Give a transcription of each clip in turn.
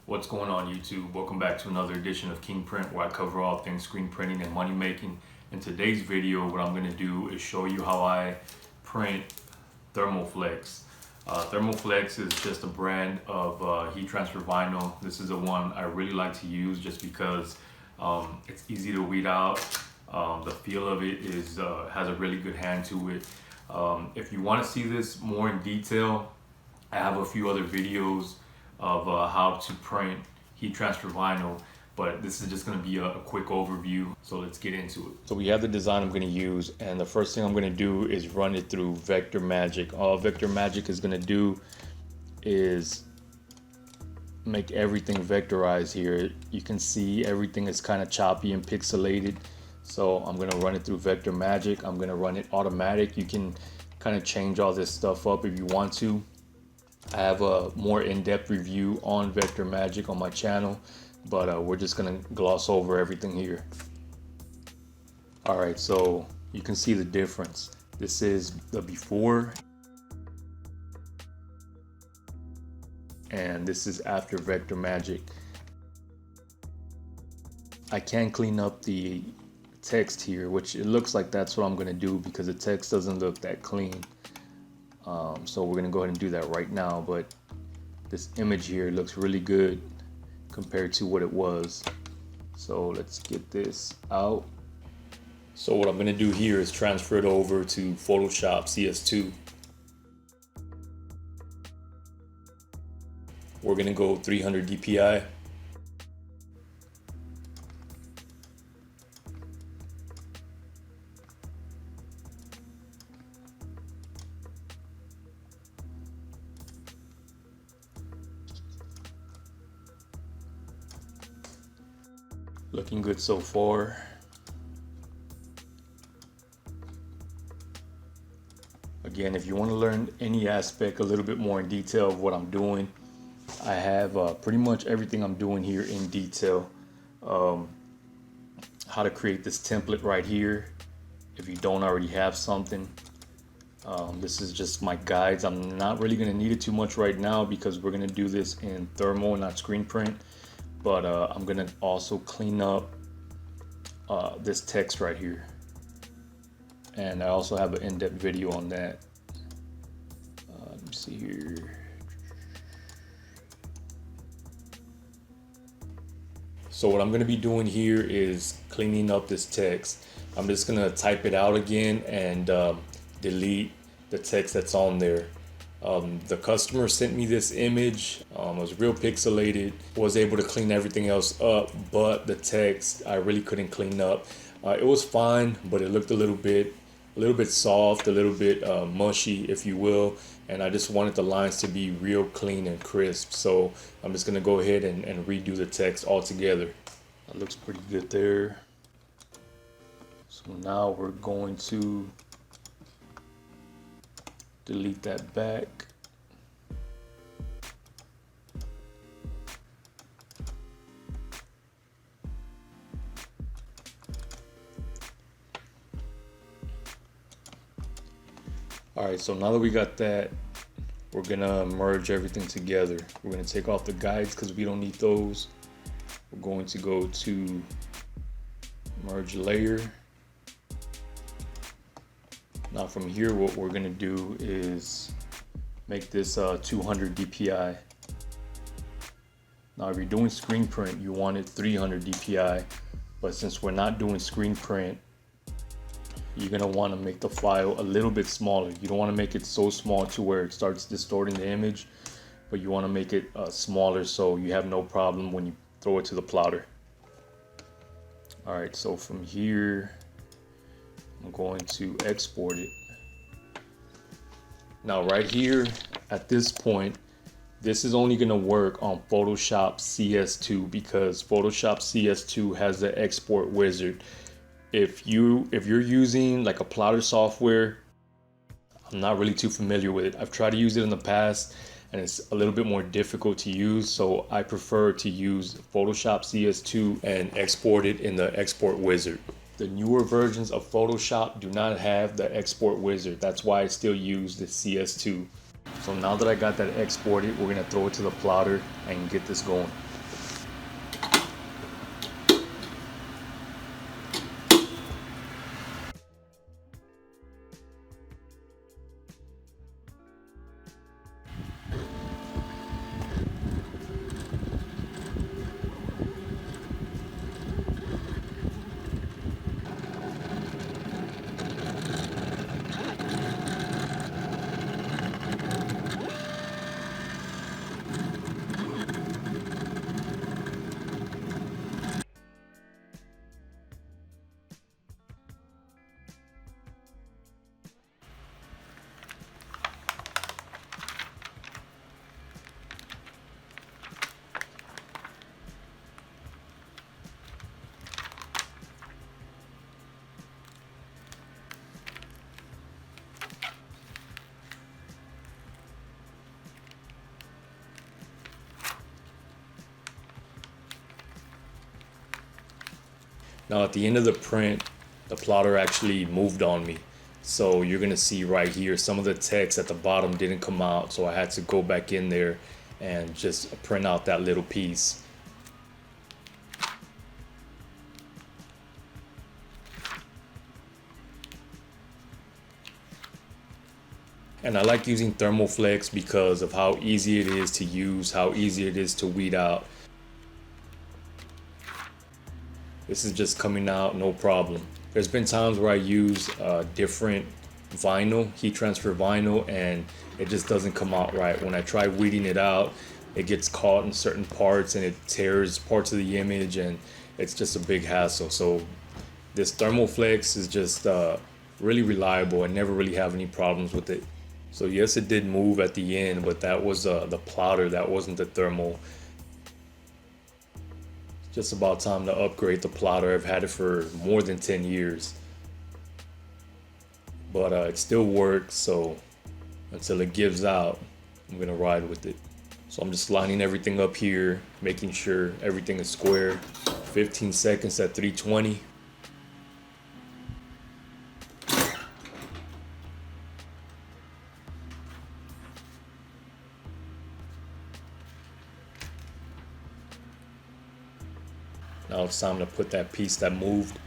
What's going on YouTube? Welcome back to another edition of King Print, where I cover all things screen printing and money making. In today's video, what I'm going to do is show you how I print Thermoflex. Thermoflex is just a brand of heat transfer vinyl. This is the one I really like to use just because it's easy to weed out. The feel of it is has a really good hand to it. If you want to see this more in detail, I have a few other videos of how to print heat transfer vinyl, but this is just going to be a quick overview, so let's get into it. So we have the design I'm going to use, and the first thing I'm going to do is run it through Vector Magic. All Vector Magic is going to do is make everything vectorized here. You can see everything is kind of choppy and pixelated, so I'm going to run it through Vector Magic. I'm going to run it automatic. You can kind of change all this stuff up if you want to. I have a more in-depth review on Vector Magic on my channel, but we're just gonna gloss over everything here. Alright, so you can see the difference. This is the before, and this is after Vector Magic. I can clean up the text here, which it looks like that's what I'm gonna do because the text doesn't look that clean. So we're gonna go ahead and do that right now, but this image here looks really good compared to what it was. So let's get this out. So what I'm gonna do here is transfer it over to Photoshop CS2. We're gonna go 300 DPI. Looking good so far. Again, if you want to learn any aspect a little bit more in detail of what I'm doing, I have pretty much everything I'm doing here in detail. How to create this template right here if you don't already have something. This is just my guides. I'm not really going to need it too much right now because we're going to do this in thermal, not screen print. But I'm gonna also clean up this text right here, and I also have an in-depth video on that. Let me see here. So what I'm gonna be doing here is cleaning up this text. I'm just gonna type it out again and delete the text that's on there. The customer sent me this image. It was real pixelated. Was able to clean everything else up, but the text I really couldn't clean up. It was fine, but it looked a little bit soft, a little bit mushy, if you will. And I just wanted the lines to be real clean and crisp. So I'm just gonna go ahead and redo the text altogether. That looks pretty good there. So now we're going to delete that back. Alright, so now that we got that, we're gonna merge everything together. We're gonna take off the guides because we don't need those. We're going to go to merge layer. Now from here, what we're gonna do is make this 200 DPI. Now if you're doing screen print, you want it 300 DPI, but since we're not doing screen print, you're gonna wanna make the file a little bit smaller. You don't wanna make it so small to where it starts distorting the image, but you wanna make it smaller so you have no problem when you throw it to the plotter. All right, so from here, I'm going to export it. Now right here, at this point, this is only gonna work on Photoshop CS2 because Photoshop CS2 has the export wizard. If you're using like a plotter software, I'm not really too familiar with it. I've tried to use it in the past and it's a little bit more difficult to use, so I prefer to use Photoshop CS2 and export it in the export wizard. The newer versions of Photoshop do not have the export wizard. That's why I still use the CS2. So now that I got that exported, we're gonna throw it to the plotter and get this going. Now at the end of the print, the plotter actually moved on me. So you're gonna see right here, some of the text at the bottom didn't come out. So I had to go back in there and just print out that little piece. And I like using Thermoflex because of how easy it is to use, how easy it is to weed out. This is just coming out no problem. There's been times where I use different vinyl, heat transfer vinyl, and it just doesn't come out right. When I try weeding it out, it gets caught in certain parts and it tears parts of the image, and it's just a big hassle. So this Thermoflex is just really reliable. I never really have any problems with it. So yes, it did move at the end, but that was the plotter, that wasn't the thermal. It's just about time to upgrade the plotter. I've had it for more than 10 years. But it still works, so until it gives out, I'm gonna ride with it. So I'm just lining everything up here, making sure everything is square. 15 seconds at 320. Now it's time to put that piece that moved.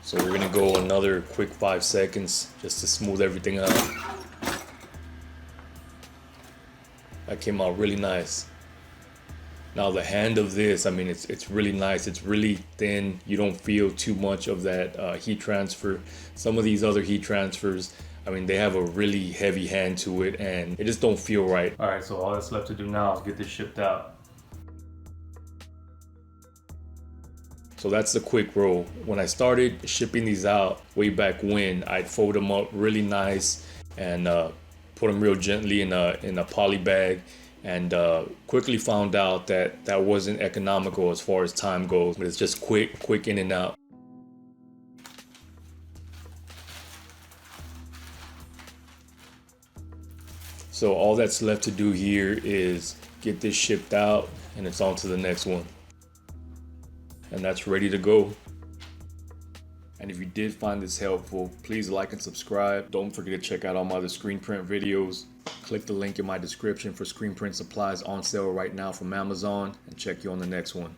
So we're gonna go another quick 5 seconds just to smooth everything out. That came out really nice. Now the hand of this, I mean, it's really nice. It's really thin. You don't feel too much of that heat transfer. Some of these other heat transfers, I mean, they have a really heavy hand to it and it just don't feel right. All right, so all that's left to do now is get this shipped out. So that's the quick roll. When I started shipping these out way back when, I'd fold them up really nice and put them real gently in a poly bag, and quickly found out that that wasn't economical as far as time goes, but it's just quick in and out. So all that's left to do here is get this shipped out and it's on to the next one. And that's ready to go. And if you did find this helpful, please like and subscribe. Don't forget to check out all my other screen print videos. Click the link in my description for screen print supplies on sale right now from Amazon, and check you on the next one.